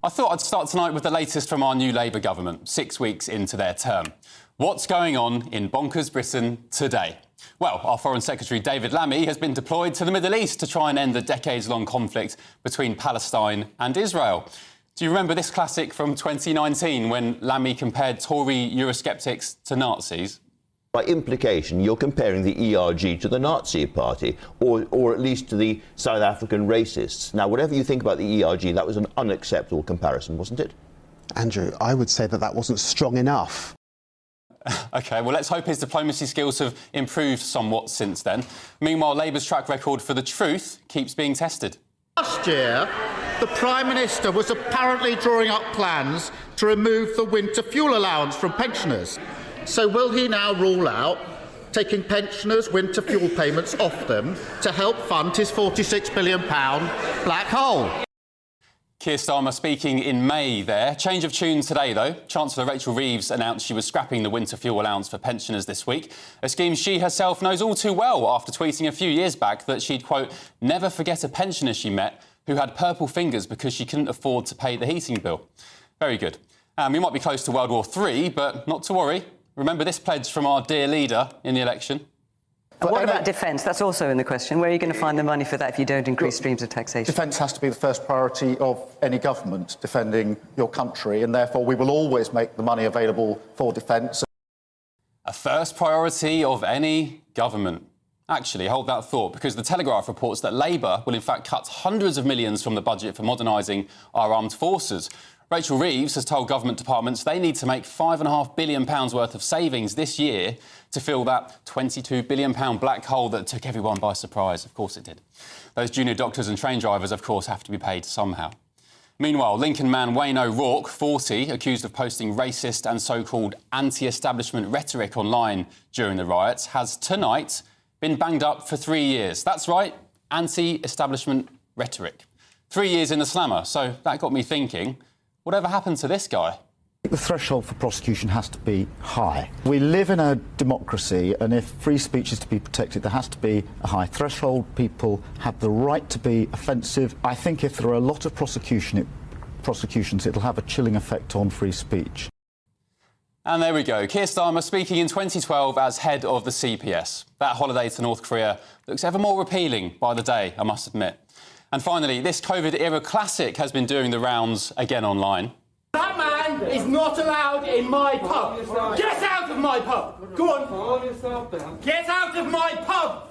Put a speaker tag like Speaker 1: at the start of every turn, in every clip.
Speaker 1: I thought I'd start tonight with the latest from our new Labour government, 6 weeks into their term. What's going on in Bonkers Britain today? Well, our Foreign Secretary David Lammy has been deployed to the Middle East to try and end the decades-long conflict between Palestine and Israel. Do you remember this classic from 2019 when Lammy compared Tory Eurosceptics to Nazis?
Speaker 2: By implication, you're comparing the ERG to the Nazi party, or at least to the South African racists. Now, whatever you think about the ERG, that was an unacceptable comparison, wasn't it?
Speaker 3: Andrew, I would say that that wasn't strong enough.
Speaker 1: OK, well, let's hope his diplomacy skills have improved somewhat since then. Meanwhile, Labour's track record for the truth keeps being tested.
Speaker 4: Last year, the Prime Minister was apparently drawing up plans to remove the winter fuel allowance from pensioners. So will he now rule out taking pensioners' winter fuel payments off them to help fund his £46 billion black hole?
Speaker 1: Keir Starmer speaking in May there. Change of tune today, though. Chancellor Rachel Reeves announced she was scrapping the winter fuel allowance for pensioners this week, a scheme she herself knows all too well after tweeting a few years back that she'd, quote, never forget a pensioner she met who had purple fingers because she couldn't afford to pay the heating bill. Very good. We might be close to World War III, but not to worry. Remember this pledge from our dear leader in the election?
Speaker 5: And what about defence? That's also in the question. Where are you going to find the money for that if you don't increase streams of taxation?
Speaker 6: Defence has to be the first priority of any government defending your country, and therefore we will always make the money available for defence.
Speaker 1: A first priority of any government. Actually, hold that thought, because the Telegraph reports that Labour will in fact cut hundreds of millions from the budget for modernising our armed forces. Rachel Reeves has told government departments they need to make £5.5 billion worth of savings this year to fill that £22 billion black hole that took everyone by surprise. Of course it did. Those junior doctors and train drivers, of course, have to be paid somehow. Meanwhile, Lincoln man Wayne O'Rourke, 40, accused of posting racist and so-called anti-establishment rhetoric online during the riots, has tonight been banged up for 3 years. That's right, anti-establishment rhetoric. 3 years in the slammer, so that got me thinking, whatever happened to this guy?
Speaker 6: The threshold for prosecution has to be high. We live in a democracy, and if free speech is to be protected, there has to be a high threshold. People have the right to be offensive. I think if there are a lot of prosecutions, it'll have a chilling effect on free speech.
Speaker 1: And there we go. Keir Starmer speaking in 2012 as head of the CPS. That holiday to North Korea looks ever more appealing by the day, I must admit. And finally, this COVID-era classic has been doing the rounds again online.
Speaker 7: That man is not allowed in my pub. Get out of my pub. Go on. Get out of my pub.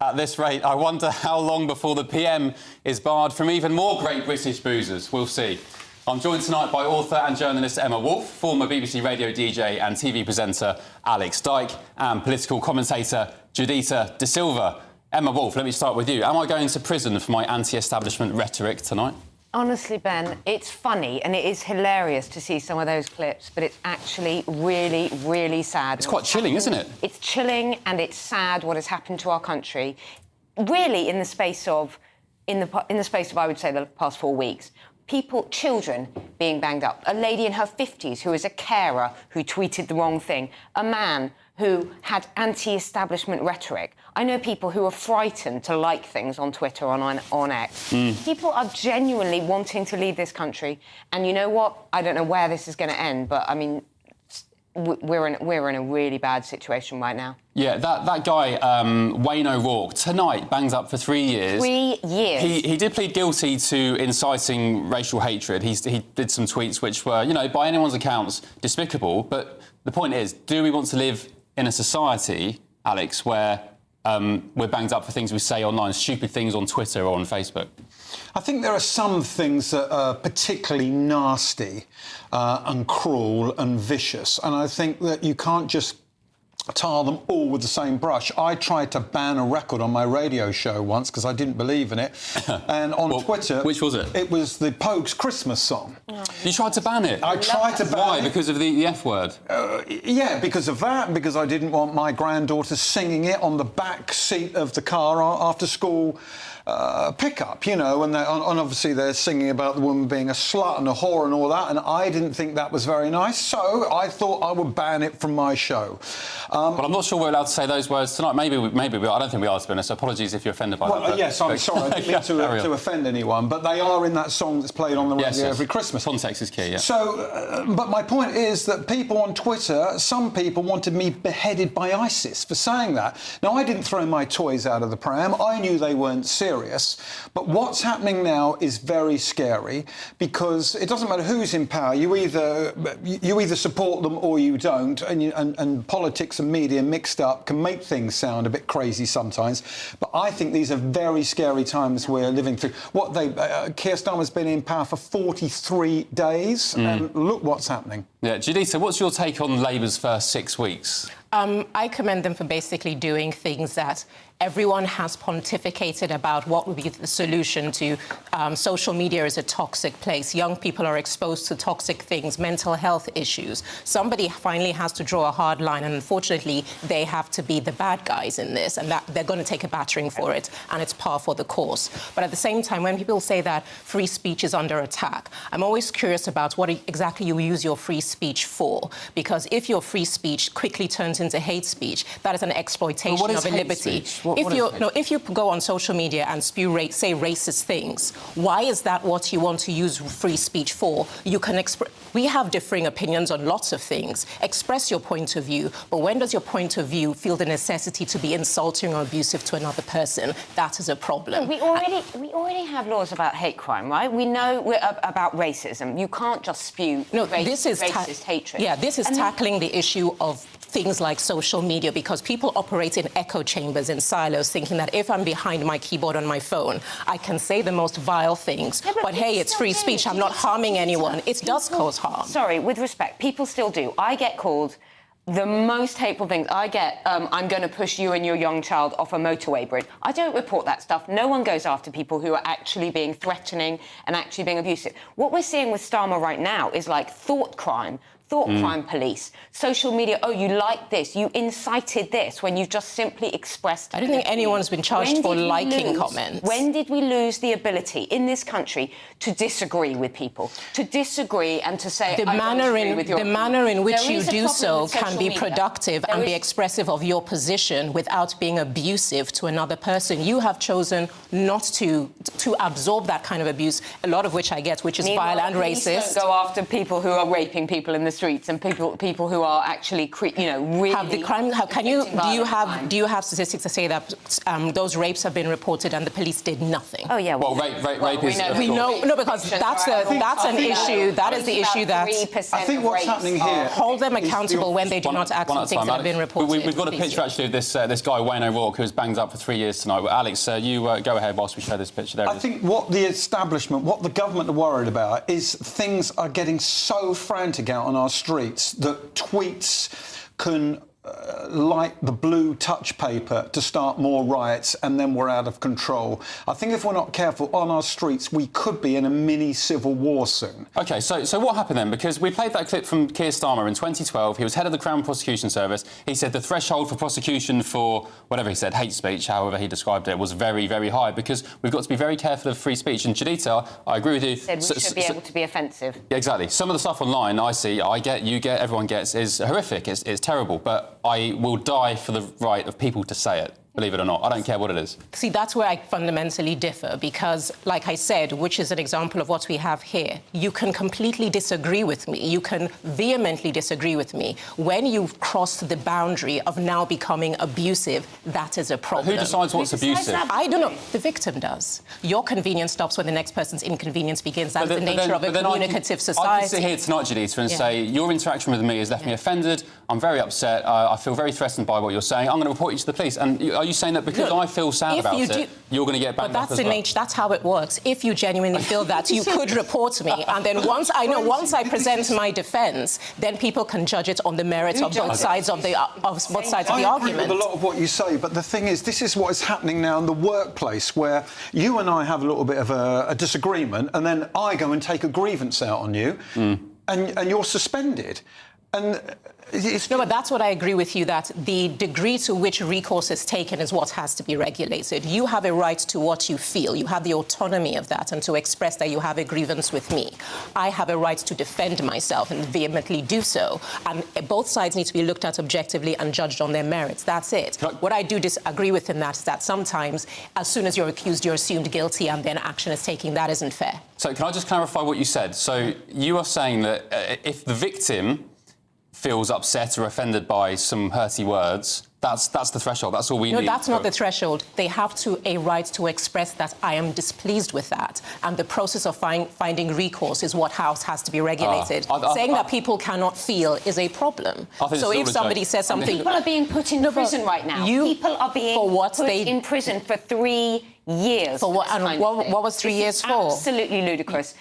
Speaker 1: At this rate, I wonder how long before the PM is barred from even more great British boozers. We'll see. I'm joined tonight by author and journalist Emma Wolfe, former BBC radio DJ and TV presenter Alex Dyke, and political commentator Judita De Silva. Emma Wolfe, let me start with you. Am I going to prison for my anti-establishment rhetoric tonight?
Speaker 8: Honestly, Ben, it's funny and it is hilarious to see some of those clips, but it's actually really, really sad.
Speaker 1: It's quite chilling, isn't it?
Speaker 8: It's chilling and it's sad what has happened to our country, really in the space of, I would say, the past 4 weeks. People, children being banged up, a lady in her 50s who is a carer who tweeted the wrong thing, a man who had anti-establishment rhetoric. I know people who are frightened to like things on Twitter or on X. People are genuinely wanting to leave this country, and you know what? I don't know where this is going to end, but I mean, we're in a really bad situation right now.
Speaker 1: Yeah, that guy, Wayne O'Rourke, tonight bangs up for 3 years.
Speaker 8: 3 years.
Speaker 1: He did plead guilty to inciting racial hatred. He did some tweets which were, you know, by anyone's accounts, despicable. But the point is, do we want to live in a society, Alex, where we're banged up for things we say online, stupid things on Twitter or on Facebook?
Speaker 9: I think there are some things that are particularly nasty and cruel and vicious, and I think that you can't just tar them all with the same brush. I tried to ban a record on my radio show once because I didn't believe in it, and on Twitter...
Speaker 1: Which was it?
Speaker 9: It was the Pogues' Christmas song.
Speaker 1: You tried to ban it?
Speaker 9: I tried to ban it.
Speaker 1: Why? Because of the F word?
Speaker 9: Yeah, because of that, because I didn't want my granddaughter singing it on the back seat of the car after school pickup, you know, and obviously they're singing about the woman being a slut and a whore and all that, and I didn't think that was very nice, so I thought I would ban it from my show.
Speaker 1: Well, I'm not sure we're allowed to say those words tonight. Maybe we are. I don't think we are, to be honest. Apologies if you're offended by that.
Speaker 9: Well, yes, I'm sorry. I didn't mean to offend anyone, but they are in that song that's played on the radio every Christmas.
Speaker 1: Context is key, yeah.
Speaker 9: So, but my point is that people on Twitter, some people wanted me beheaded by ISIS for saying that. Now, I didn't throw my toys out of the pram. I knew they weren't serious. But what's happening now is very scary, because it doesn't matter who's in power. You either support them or you don't, and politics and media mixed up can make things sound a bit crazy sometimes. But I think these are very scary times we're living through. Keir Starmer's been in power for 43 days, and look what's happening.
Speaker 1: Yeah, Juditha, what's your take on Labour's first 6 weeks?
Speaker 10: I commend them for basically doing things that everyone has pontificated about what would be the solution to. Social media is a toxic place. Young people are exposed to toxic things, mental health issues. Somebody finally has to draw a hard line, and unfortunately, they have to be the bad guys in this, and that they're going to take a battering for it, and it's par for the course. But at the same time, when people say that free speech is under attack, I'm always curious about what exactly you use your free speech for, because if your free speech quickly turns into hate speech, that is an exploitation of a liberty. If you go on social media and say racist things, why is that what you want to use free speech for? You can we have differing opinions on lots of things. Express your point of view, but when does your point of view feel the necessity to be insulting or abusive to another person? That is a problem.
Speaker 8: We already have laws about hate crime, right? We know about racism. You can't just spew racist hatred.
Speaker 10: Yeah, this is tackling the issue of things like social media, because people operate in echo chambers, in silos, thinking that if I'm behind my keyboard on my phone, I can say the most vile things. Yeah, but hey, it's free speech. I'm not harming anyone. It does cause harm.
Speaker 8: Sorry, with respect, people still do. I get called the most hateful things. I get, I'm going to push you and your young child off a motorway bridge. I don't report that stuff. No one goes after people who are actually being threatening and actually being abusive. What we're seeing with Starmer right now is like thought crime police, social media. Oh, you like this, you incited this, when you just simply expressed.
Speaker 10: I don't think anyone's been charged for liking comments.
Speaker 8: When did we lose the ability in this country to disagree with people, to disagree and to say
Speaker 10: the manner in which you do so can be productive and be expressive of your position without being abusive to another person? You have chosen not to absorb that kind of abuse, a lot of which I get, which is vile and racist.
Speaker 8: Don't go after people who are raping people in the streets and people who are actually, really
Speaker 10: have the crime. Do you have statistics to say that those rapes have been reported and the police did nothing?
Speaker 8: Oh yeah.
Speaker 1: Well, rape is.
Speaker 10: We know because that's an issue. That is the issue that
Speaker 9: I think what's happening here.
Speaker 10: Hold them accountable when they do not act on things that have been reported.
Speaker 1: We've got a picture actually of this guy Wayne O'Rourke, who was banged up for 3 years tonight. Well, Alex, you go ahead whilst we show this picture. There.
Speaker 9: I think what the establishment, what the government are worried about, is things are getting so frantic out on our streets that tweets can light the blue touch paper to start more riots, and then we're out of control. I think if we're not careful on our streets, we could be in a mini civil war soon.
Speaker 1: OK, so what happened then? Because we played that clip from Keir Starmer in 2012. He was head of the Crown Prosecution Service. He said the threshold for prosecution for, whatever he said, hate speech, however he described it, was very, very high, because we've got to be very careful of free speech. And Juditha, I agree with you.
Speaker 8: Said we should be able to be offensive.
Speaker 1: Yeah, exactly. Some of the stuff online I see, I get, you get, everyone gets, is horrific. It's terrible. But I will die for the right of people to say it. Believe it or not. I don't care what it is.
Speaker 10: See, that's where I fundamentally differ, because, like I said, which is an example of what we have here, you can completely disagree with me. You can vehemently disagree with me. When you've crossed the boundary of now becoming abusive, that is a problem.
Speaker 1: But who decides what's abusive?
Speaker 10: I don't know. The victim does. Your convenience stops when the next person's inconvenience begins. That's the nature of a communicative society.
Speaker 1: I can sit here tonight, Juditha, and say, your interaction with me has left me offended. I'm very upset. I feel very threatened by what you're saying. I'm going to report you to the police. And are you saying that because I feel sad about it, you're going to get banged up as well?
Speaker 10: But that's how it works. If you genuinely feel that, you could report me, and then once I present my defence, then people can judge it on the merit of both sides of the argument.
Speaker 9: I agree with a lot of what you say, but the thing is, this is what is happening now in the workplace, where you and I have a little bit of a disagreement, and then I go and take a grievance out on you, and you're suspended. And it's
Speaker 10: No, but that's what I agree with you, that the degree to which recourse is taken is what has to be regulated. You have a right to what you feel. You have the autonomy of that and to express that you have a grievance with me. I have a right to defend myself and vehemently do so. And both sides need to be looked at objectively and judged on their merits. That's it. What I do disagree with in that is that sometimes, as soon as you're accused, you're assumed guilty and then action is taken. That isn't fair.
Speaker 1: So can I just clarify what you said? So you are saying that if the victim feels upset or offended by some hurty words, that's the threshold. That's all we need.
Speaker 10: No, that's not the threshold. They have a right to express that I am displeased with that. And the process of finding recourse is what has to be regulated. Saying that people cannot feel is a problem. So if somebody says something...
Speaker 8: People are being put in prison right now. People are being put in prison for 3 years.
Speaker 10: For what? And what was 3 years for?
Speaker 8: Absolutely ludicrous.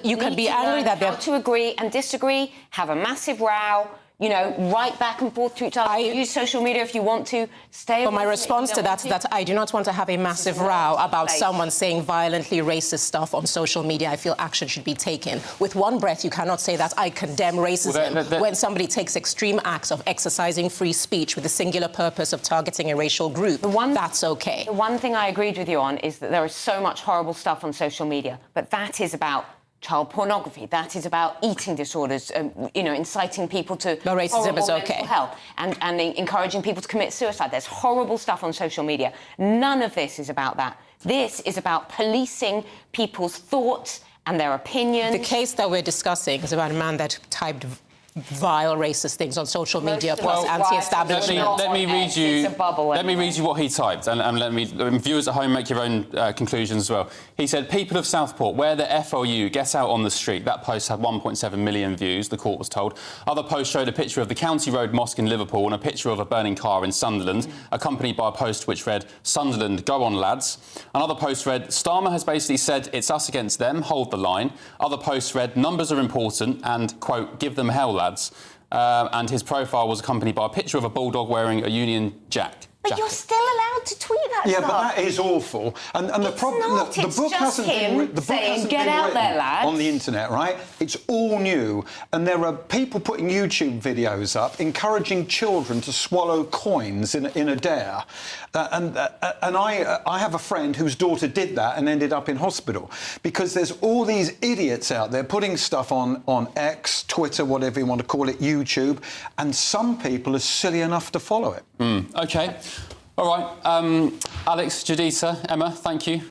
Speaker 10: You can be angry that they're...
Speaker 8: How to agree and disagree, have a massive row, you know, write back and forth to each other, use social media if you want to, stay...
Speaker 10: But my response to that is that I do not want to have a massive row about someone saying violently racist stuff on social media. I feel action should be taken. With one breath, you cannot say that I condemn racism when somebody takes extreme acts of exercising free speech with the singular purpose of targeting a racial group. That's OK.
Speaker 8: The one thing I agreed with you on is that there is so much horrible stuff on social media, but that is about child pornography. That is about eating disorders, you know, inciting people to
Speaker 10: racism is OK.
Speaker 8: mental health and encouraging people to commit suicide. There's horrible stuff on social media. None of this is about that. This is about policing people's thoughts and their opinions.
Speaker 10: The case that we're discussing is about a man that typed vile racist things on social media plus anti-establishment.
Speaker 1: Let me read you what he typed, and let me viewers at home make your own conclusions as well. He said, "People of Southport, wear the FOU, get out on the street." That post had 1.7 million views, the court was told. Other posts showed a picture of the County Road Mosque in Liverpool and a picture of a burning car in Sunderland, accompanied by a post which read, "Sunderland, go on, lads." Another post read, "Starmer has basically said it's us against them, hold the line." Other posts read, "Numbers are important," and, quote, "give them hell, lads." And his profile was accompanied by a picture of a bulldog wearing a Union Jack.
Speaker 8: But you're still allowed to tweet that stuff.
Speaker 9: Yeah, but that is awful. And the problem, the book hasn't been written on the internet, right? It's all new, and there are people putting YouTube videos up encouraging children to swallow coins in a dare. And I have a friend whose daughter did that and ended up in hospital because there's all these idiots out there putting stuff on X, Twitter, whatever you want to call it, YouTube, and some people are silly enough to follow it.
Speaker 1: OK. All right. Alex, Juditha, Emma, thank you.